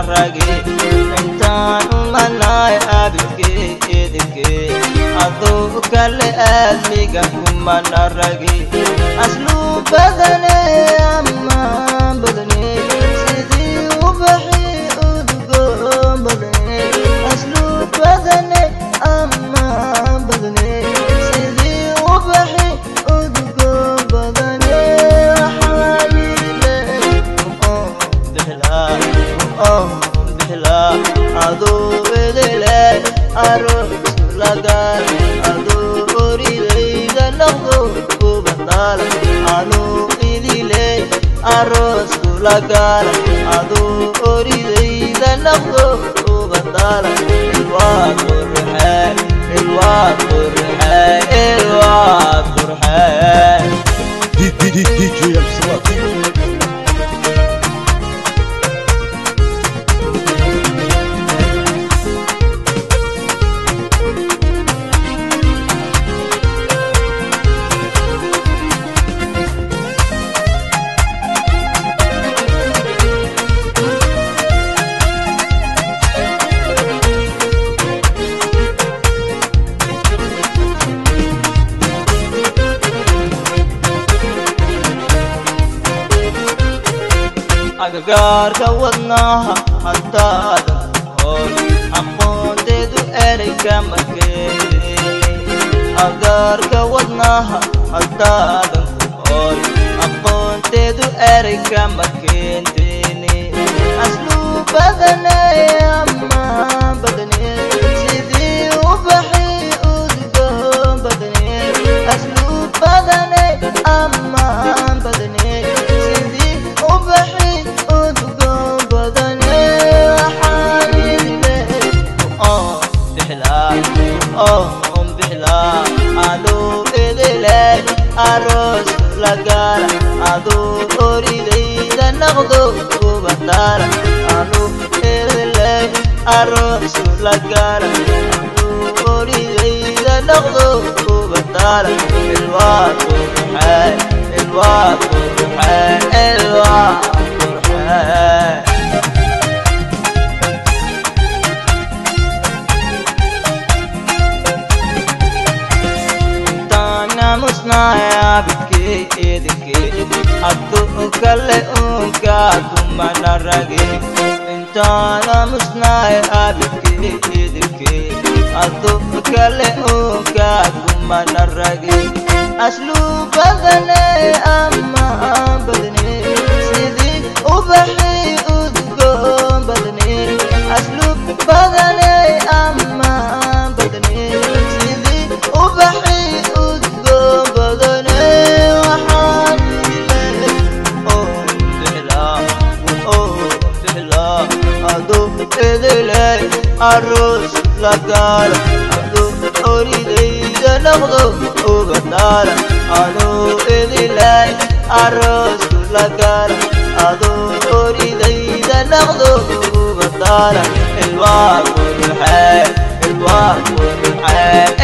ragi intaan manay abke edke adu kale adliga kumana ragi aslu badane amma badane sidi ubahi udgo badane aslu badane amma badane sidi ubahi udgo badane halile bihla adu edele arus lagar adu oridayda naqdo kubandal anu idile arus lagar adu oridayda naqdo kubandal الواد برحان الواد برحان الواد برحان دي جي الصوت agagaarka wadnaha hadaadan hor aqoonteedu ereyga markeeni agagaarka wadnaha hadaadan hor aqoonteedu ereyga markeenteni aslu badane amma badane sidii ubaxi udgo badane aslu badane amma badane sidii ubaxi bihla adu edele arus lagar adu oridayda naqdo kubandal anu edele arus lagar adu oridayda naqdo kubandal الواد برحان الواد برحان الواد برحان musnaya bike edke adu kale unka kumana ragi intana musnaya bike edke adu kale unka kumana ragi aslu badane amma badane sidi ubahi udgo badane aslu badane amma badane sidi ubahi arus lagar adu oridayda naqdo kubandal anu edile arus lagar adu oridayda naqdo kubandal الواد برحان الواد برحان